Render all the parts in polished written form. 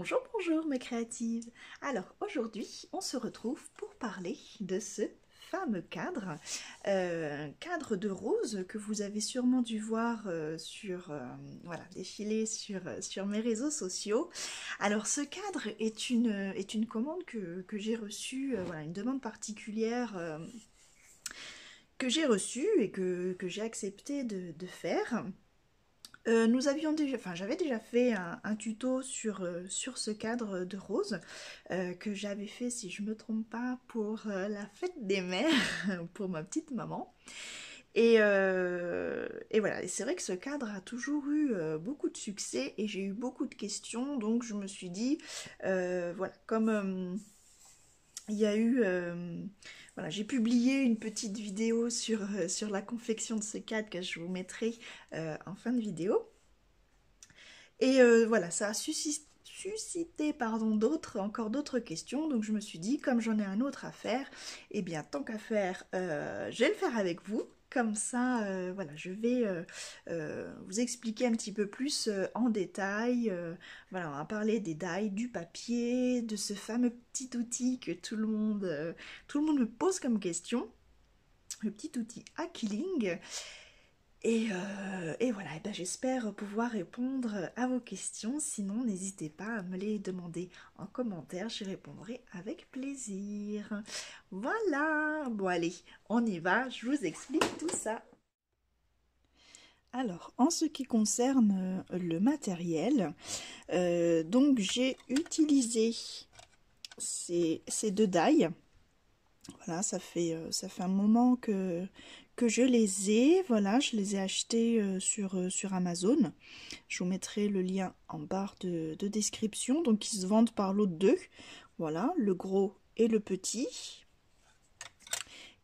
Bonjour, bonjour mes créatives. Alors aujourd'hui, on se retrouve pour parler de ce fameux cadre, cadre de rose que vous avez sûrement dû voir voilà, défiler sur mes réseaux sociaux. Alors ce cadre est une commande que j'ai reçue, voilà, une demande particulière que j'ai reçue et que j'ai accepté de faire. Nous avions déjà, enfin j'avais déjà fait un tuto sur ce cadre de rose que j'avais fait, si je me trompe pas, pour la fête des mères, pour ma petite maman. Et voilà, et c'est vrai que ce cadre a toujours eu beaucoup de succès et j'ai eu beaucoup de questions, donc je me suis dit, voilà, comme il y a eu, voilà, j'ai publié une petite vidéo sur la confection de ce cadre que je vous mettrai en fin de vidéo. Et voilà, ça a suscité pardon, encore d'autres questions. Donc je me suis dit, comme j'en ai un autre à faire, eh bien tant qu'à faire, je vais le faire avec vous. Comme ça, voilà, je vais vous expliquer un petit peu plus en détail. Voilà, on va parler des die, du papier, de ce fameux petit outil que tout le monde me pose comme question. Le petit outil Aquilling. Et voilà, et ben j'espère pouvoir répondre à vos questions. Sinon, n'hésitez pas à me les demander en commentaire, j'y répondrai avec plaisir. Voilà, bon allez, on y va, je vous explique tout ça. Alors, en ce qui concerne le matériel, donc j'ai utilisé ces deux die. Voilà, ça fait un moment que je les ai. Voilà, je les ai achetés sur Amazon. Je vous mettrai le lien en barre de description. Donc, ils se vendent par lot de deux. Voilà, le gros et le petit.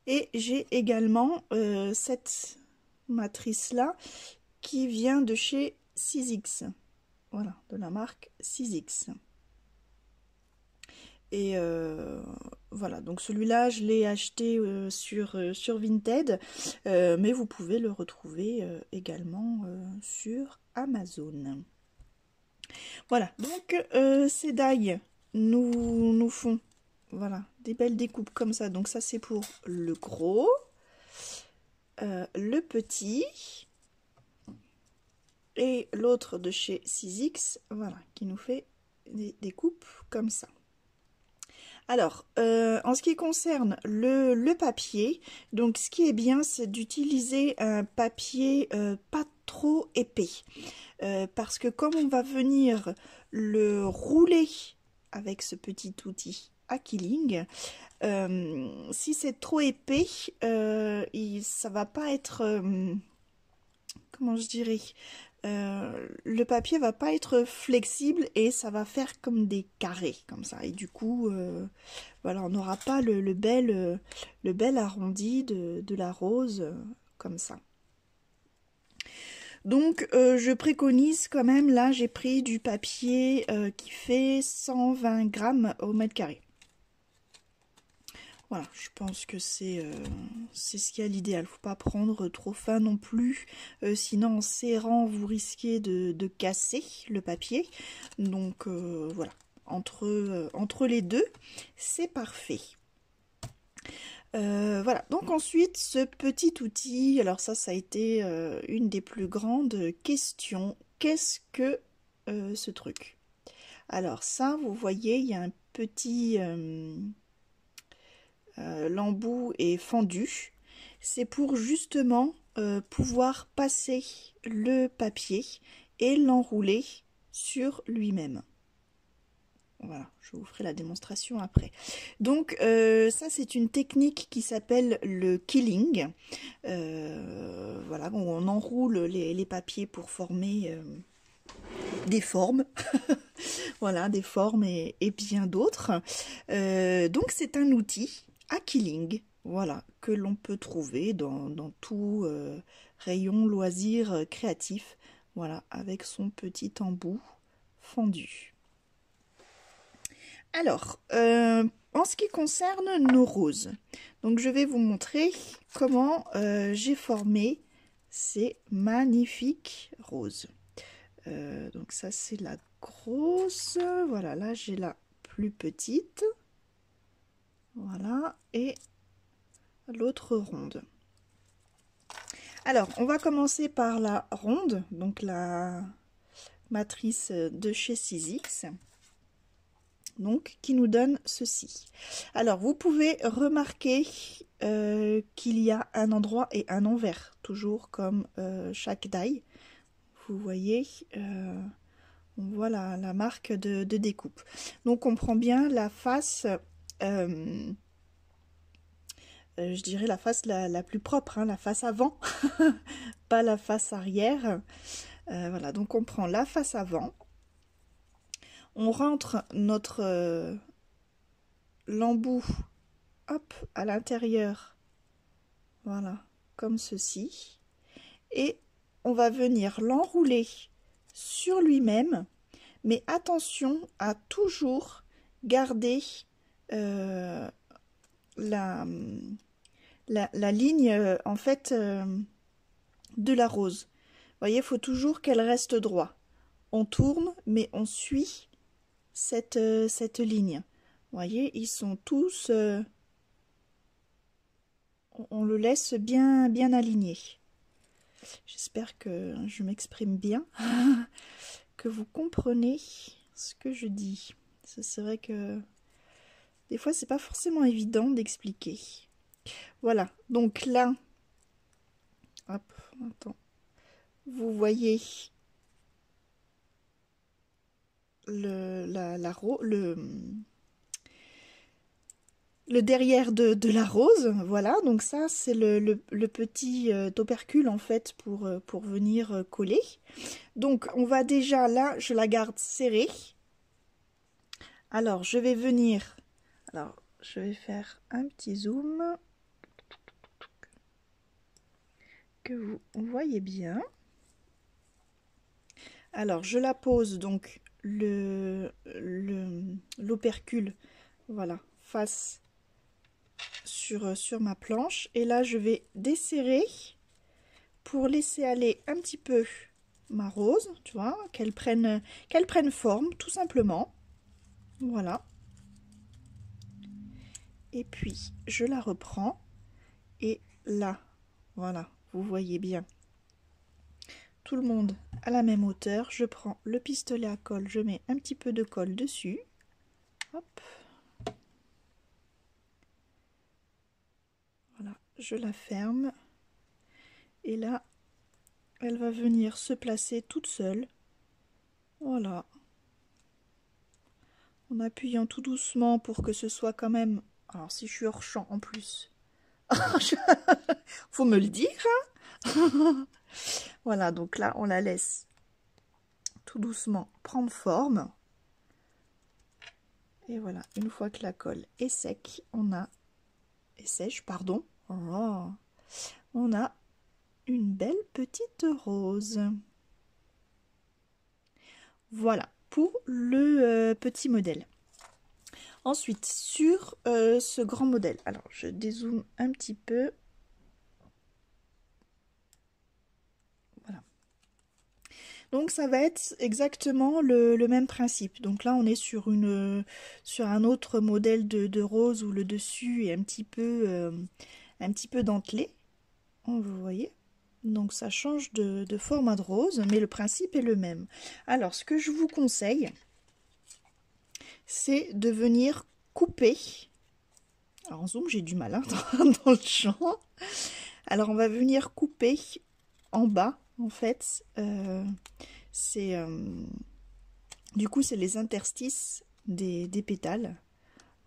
Et j'ai également cette matrice-là qui vient de chez 6X. Voilà, de la marque 6X. Et voilà, donc celui-là, je l'ai acheté sur Vinted, mais vous pouvez le retrouver également sur Amazon. Voilà, donc ces die nous font voilà, des belles découpes comme ça. Donc ça, c'est pour le gros, le petit, et l'autre de chez 6X, voilà, qui nous fait des découpes comme ça. Alors, en ce qui concerne le papier, donc ce qui est bien, c'est d'utiliser un papier pas trop épais. Parce que comme on va venir le rouler avec ce petit outil Aquilling, si c'est trop épais, ça va pas être, comment je dirais, le papier va pas être flexible et ça va faire comme des carrés comme ça, et du coup voilà, on n'aura pas le bel arrondi de la rose comme ça. Donc je préconise quand même, là j'ai pris du papier qui fait 120 grammes au mètre carré. Voilà, je pense que c'est ce qu'il y a l'idéal. Faut pas prendre trop fin non plus, sinon en serrant vous risquez de casser le papier. Donc voilà, entre les deux, c'est parfait. Voilà, donc ensuite ce petit outil, alors ça a été une des plus grandes questions. Qu'est-ce que ce truc? Alors ça, vous voyez, il y a un petit... l'embout est fendu, c'est pour justement pouvoir passer le papier et l'enrouler sur lui-même. Voilà, je vous ferai la démonstration après. Donc ça, c'est une technique qui s'appelle le quilling. Voilà, bon, on enroule les papiers pour former des formes. Voilà, des formes et bien d'autres. Donc c'est un outil Aquilling, voilà, que l'on peut trouver dans tout rayon loisirs créatifs, voilà, avec son petit embout fendu. Alors, en ce qui concerne nos roses, donc je vais vous montrer comment j'ai formé ces magnifiques roses. Donc ça c'est la grosse, voilà, là j'ai la plus petite, voilà, et l'autre ronde. Alors on va commencer par la ronde, donc la matrice de chez Sizzix, donc qui nous donne ceci. Alors vous pouvez remarquer qu'il y a un endroit et un envers, toujours comme chaque die. Vous voyez, on voit la marque de découpe. Donc on prend bien la face, je dirais la face la plus propre, hein, la face avant, pas la face arrière. Voilà, donc on prend la face avant. On rentre notre l'embout, hop, à l'intérieur, voilà, comme ceci. Et on va venir l'enrouler sur lui-même, mais attention à toujours garder la ligne en fait de la rose. Vous voyez, il faut toujours qu'elle reste droite. On tourne, mais on suit cette ligne. Vous voyez, ils sont tous... on le laisse bien aligné. J'espère que je m'exprime bien, que vous comprenez ce que je dis. C'est vrai que des fois, c'est pas forcément évident d'expliquer. Voilà, donc là, hop, attends, vous voyez le derrière de la rose, voilà, donc ça c'est le petit opercule en fait pour venir coller. Donc on va déjà, là je la garde serrée. Alors je vais venir, alors je vais faire un petit zoom, que vous voyez bien. Alors je la pose donc l'opercule, voilà, face sur ma planche, et là je vais desserrer pour laisser aller un petit peu ma rose, tu vois, qu'elle prenne forme tout simplement, voilà. Et puis je la reprends, et là, voilà, vous voyez bien, tout le monde à la même hauteur. Je prends le pistolet à colle, je mets un petit peu de colle dessus, hop, voilà, je la ferme, et là elle va venir se placer toute seule, voilà, en appuyant tout doucement pour que ce soit quand même... Alors si je suis hors champ en plus, faut me le dire, hein. Voilà, donc là on la laisse tout doucement prendre forme, et voilà, une fois que la colle est sec, sèche, pardon, oh, on a une belle petite rose. Voilà pour le petit modèle. Ensuite, sur ce grand modèle, alors je dézoome un petit peu. Voilà. Donc ça va être exactement le même principe. Donc là, on est sur un autre modèle de rose où le dessus est un petit peu dentelé. Vous voyez? Donc ça change de format de rose, mais le principe est le même. Alors, ce que je vous conseille, c'est de venir couper. Alors en zoom, j'ai du mal hein, dans le champ. Alors on va venir couper en bas, en fait. Du coup, c'est les interstices des pétales.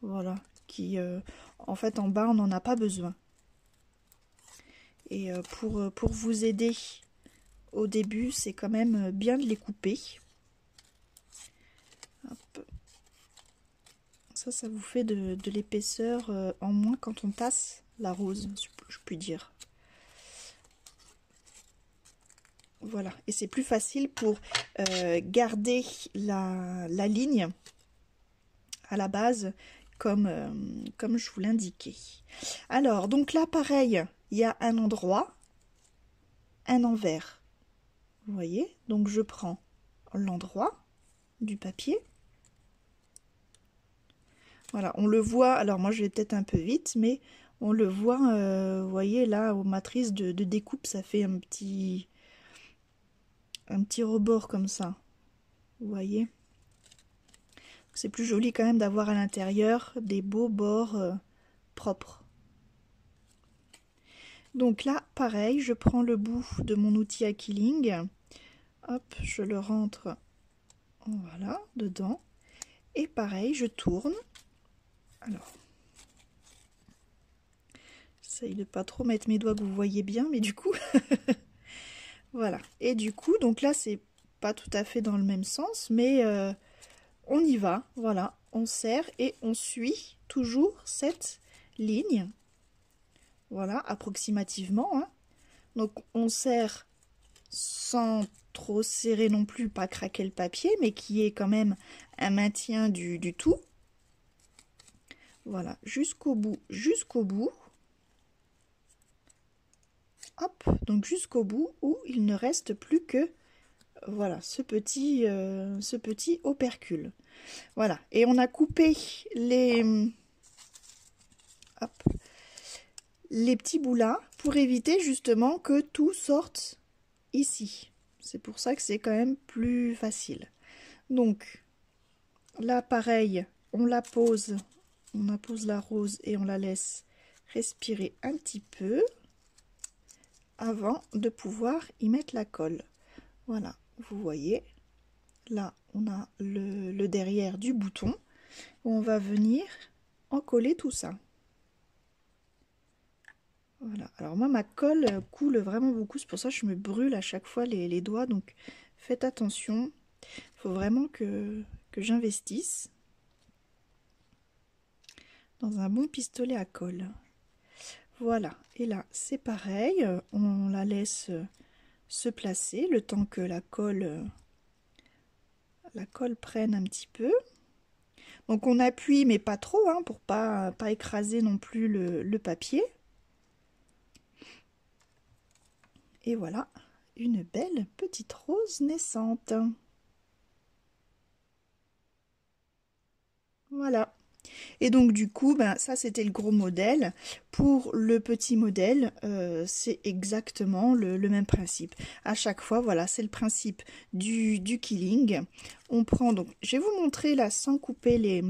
Voilà, qui en fait en bas, on n'en a pas besoin. Et pour vous aider au début, c'est quand même bien de les couper. Hop. Ça vous fait de l'épaisseur en moins quand on tasse la rose, je puis dire. Voilà, et c'est plus facile pour garder la ligne à la base comme je vous l'indiquais. Alors, donc là, pareil, il y a un endroit, un envers. Vous voyez? Donc je prends l'endroit du papier. Voilà, on le voit, alors moi je vais peut-être un peu vite, mais on le voit, vous voyez là, aux matrices de découpe, ça fait un petit rebord comme ça, vous voyez. C'est plus joli quand même d'avoir à l'intérieur des beaux bords propres. Donc là, pareil, je prends le bout de mon outil à quilling, hop, je le rentre, voilà, dedans, et pareil, je tourne. Alors, j'essaye de pas trop mettre mes doigts que vous voyez bien, mais du coup, voilà. Et du coup, donc là, c'est pas tout à fait dans le même sens, mais on y va, voilà. On serre et on suit toujours cette ligne, voilà, approximativement, hein. Donc, on serre sans trop serrer non plus, pas craquer le papier, mais qui est quand même un maintien du tout. Voilà, jusqu'au bout, jusqu'au bout. Hop, donc jusqu'au bout où il ne reste plus que, voilà, ce petit opercule. Voilà, et on a coupé hop, les petits bouts là pour éviter justement que tout sorte ici. C'est pour ça que c'est quand même plus facile. Donc, là, pareil, on appose la rose et on la laisse respirer un petit peu avant de pouvoir y mettre la colle. Voilà, vous voyez, là, on a le derrière du bouton. On va venir en coller tout ça. Voilà, alors moi, ma colle coule vraiment beaucoup, c'est pour ça que je me brûle à chaque fois les doigts, donc faites attention. Il faut vraiment que j'investisse dans un bon pistolet à colle. Voilà, et là c'est pareil, on la laisse se placer le temps que la colle prenne un petit peu. Donc on appuie mais pas trop, hein, pour pas écraser non plus le papier. Et voilà, une belle petite rose naissante. Voilà. Et donc du coup, ben, ça c'était le gros modèle. Pour le petit modèle, c'est exactement le même principe. À chaque fois, voilà, c'est le principe du quilling. On prend donc, je vais vous montrer là sans couper les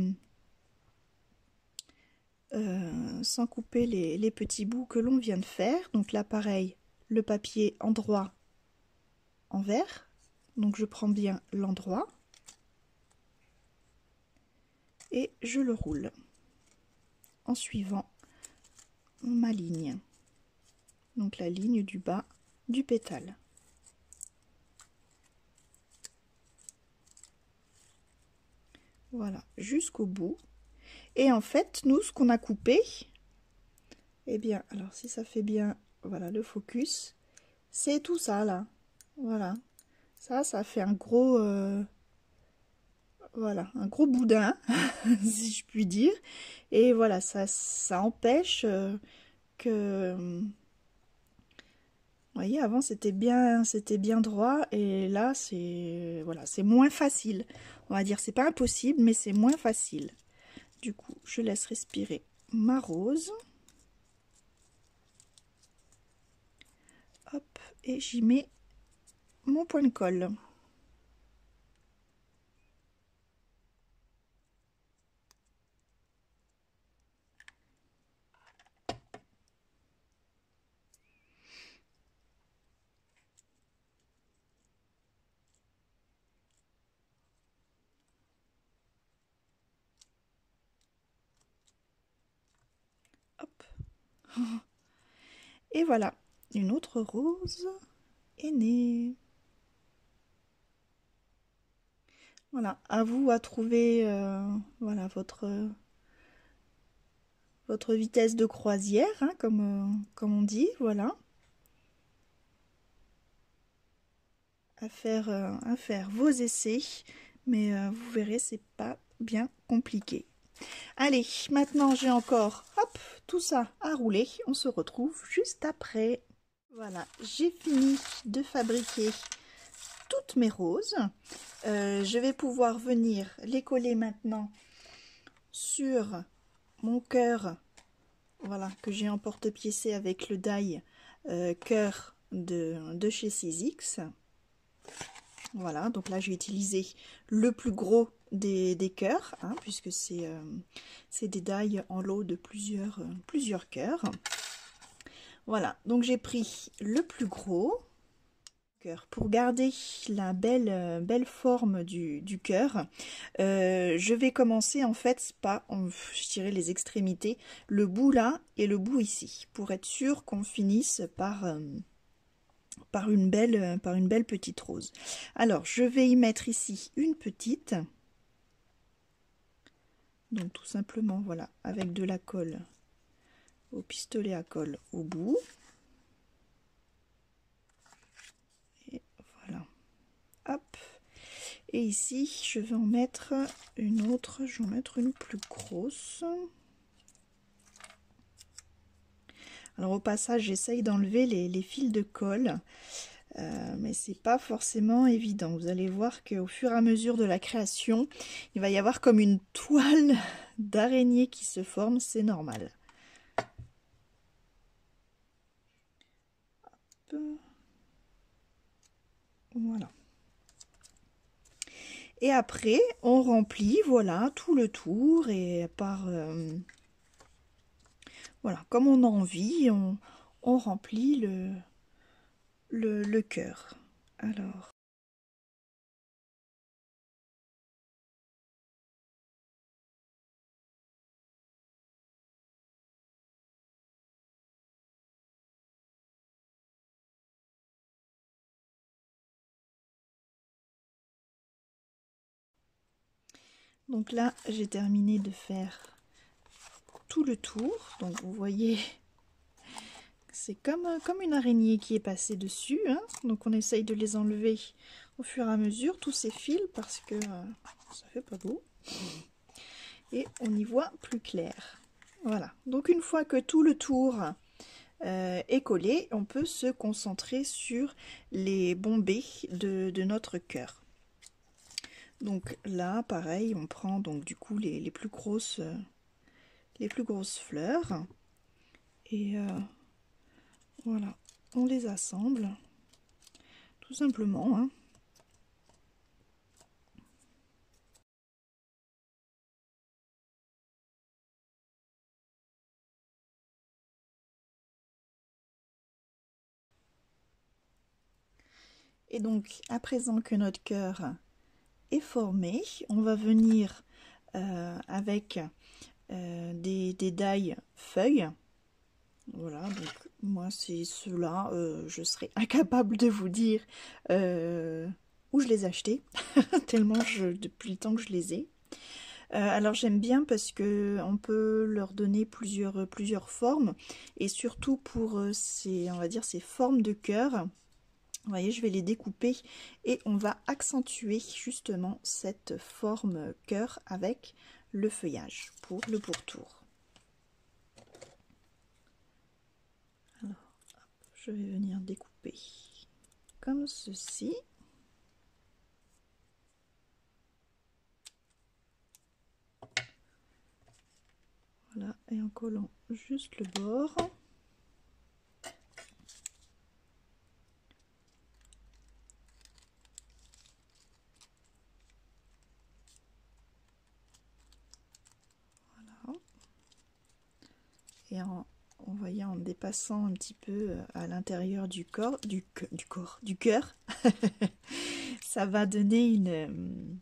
petits bouts que l'on vient de faire. Donc là, pareil, le papier endroit envers. Donc je prends bien l'endroit et je le roule en suivant ma ligne, donc la ligne du bas du pétale. Voilà, jusqu'au bout. Et en fait, nous, ce qu'on a coupé, eh bien, alors si ça fait bien, voilà, le focus, c'est tout ça là. Voilà, ça fait un gros, voilà, un gros boudin, si je puis dire. Et voilà, ça empêche que, vous voyez, avant c'était bien droit, et là c'est, voilà, c'est moins facile. On va dire, c'est pas impossible, mais c'est moins facile. Du coup, je laisse respirer ma rose. Hop, et j'y mets mon point de colle. Hop. Et voilà, une autre rose est née. Voilà, à vous à trouver voilà, votre vitesse de croisière, hein, comme on dit, voilà. À faire vos essais, mais vous verrez, c'est pas bien compliqué. Allez, maintenant j'ai encore, hop, tout ça à rouler. On se retrouve juste après. Voilà, j'ai fini de fabriquer toutes mes roses. Je vais pouvoir venir les coller maintenant sur mon cœur, voilà, que j'ai en porte-piécé avec le die cœur de chez Sizzix. Voilà, donc là j'ai utilisé le plus gros des cœurs, hein, puisque c'est des die en lot de plusieurs cœurs. Voilà, donc j'ai pris le plus gros cœur. Pour garder la belle forme du cœur, je vais commencer en fait par, je dirais, les extrémités, le bout là et le bout ici, pour être sûr qu'on finisse par une belle petite rose. Alors, je vais y mettre ici une petite. Donc, tout simplement, voilà, avec de la colle au pistolet à colle au bout. Et voilà. Hop. Et ici, je vais en mettre une autre. Je vais en mettre une plus grosse. Alors, au passage, j'essaye d'enlever les fils de colle. Mais c'est pas forcément évident. Vous allez voir qu'au fur et à mesure de la création, il va y avoir comme une toile d'araignée qui se forme, c'est normal. Hop. Voilà. Et après, on remplit, voilà, tout le tour et par voilà, comme on a envie, on remplit le cœur. Alors. Donc là, j'ai terminé de faire tout le tour. Donc vous voyez, c'est comme une araignée qui est passée dessus. Hein. Donc on essaye de les enlever au fur et à mesure, tous ces fils, parce que ça fait pas beau. Et on y voit plus clair. Voilà. Donc une fois que tout le tour est collé, on peut se concentrer sur les bombées de notre cœur. Donc là, pareil, on prend donc du coup les plus grosses fleurs et voilà, on les assemble tout simplement. Hein. Et donc, à présent que notre cœur est formé, on va venir avec des die feuilles. Voilà, donc moi c'est ceux-là, je serais incapable de vous dire où je les ai achetés, tellement depuis le temps que je les ai. Alors j'aime bien parce que on peut leur donner plusieurs formes, et surtout pour on va dire ces formes de cœur. Vous voyez, je vais les découper et on va accentuer justement cette forme cœur avec le feuillage pour le pourtour. Alors, hop, je vais venir découper comme ceci. Voilà, et en collant juste le bord. Voilà. Et en voyant, en dépassant un petit peu à l'intérieur du cœur, ça va donner une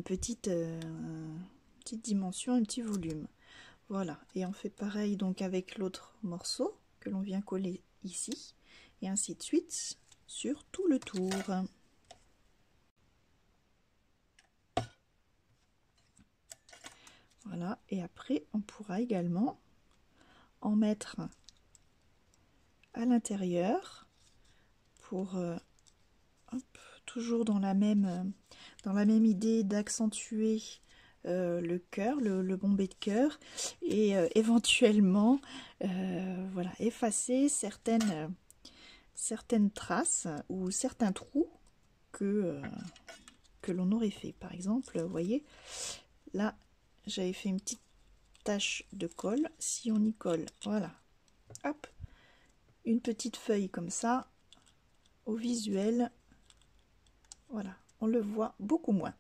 petite dimension, un petit volume. Voilà, et on fait pareil donc avec l'autre morceau que l'on vient coller ici, et ainsi de suite sur tout le tour. Voilà, et après on pourra également en mettre à l'intérieur pour toujours dans la même idée d'accentuer le cœur, le bombé de cœur, et éventuellement voilà, effacer certaines traces ou certains trous que l'on aurait fait. Par exemple, vous voyez, là, j'avais fait une petite tache de colle. Si on y colle, voilà, hop, une petite feuille comme ça, au visuel, voilà, on le voit beaucoup moins.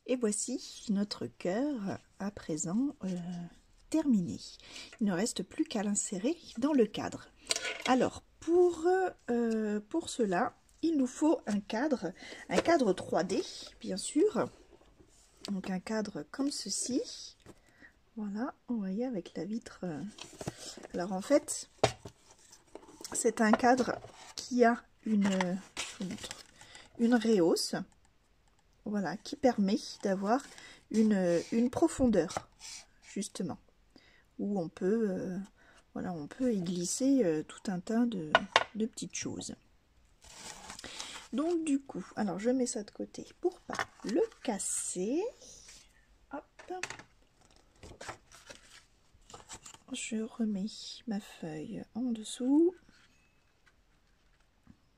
Et voici notre cœur à présent terminé. Il ne reste plus qu'à l'insérer dans le cadre. Alors, pour cela, il nous faut un cadre 3D, bien sûr. Donc un cadre comme ceci. Voilà, vous voyez, avec la vitre. Alors en fait, c'est un cadre qui a je vous montre, une rehausse. Voilà, qui permet d'avoir une profondeur, justement, où on peut, voilà, on peut y glisser tout un tas de petites choses. Donc du coup, alors je mets ça de côté pour pas le casser. Hop. Je remets ma feuille en dessous.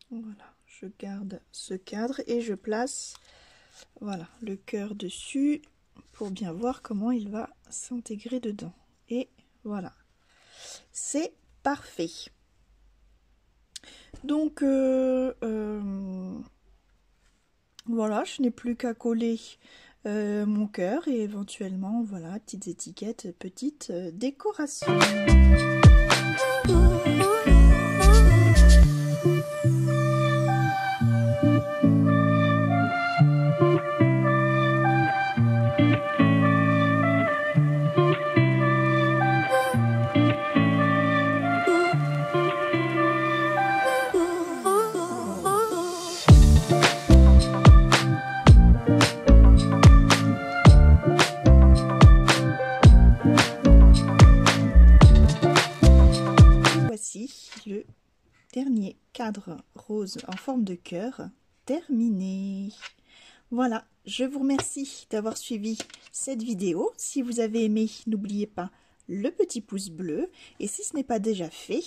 Voilà, je garde ce cadre et je place, voilà, le cœur dessus pour bien voir comment il va s'intégrer dedans. Et voilà, c'est parfait. Donc voilà, je n'ai plus qu'à coller mon cœur et éventuellement, voilà, petites étiquettes, petites décorations. Le dernier cadre rose en forme de cœur terminé. Voilà, je vous remercie d'avoir suivi cette vidéo. Si vous avez aimé, n'oubliez pas le petit pouce bleu et si ce n'est pas déjà fait,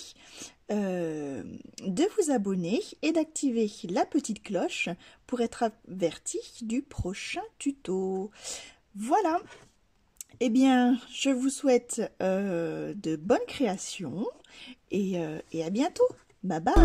de vous abonner et d'activer la petite cloche pour être averti du prochain tuto. Voilà. Eh bien, je vous souhaite de bonnes créations et à bientôt. Bye bye.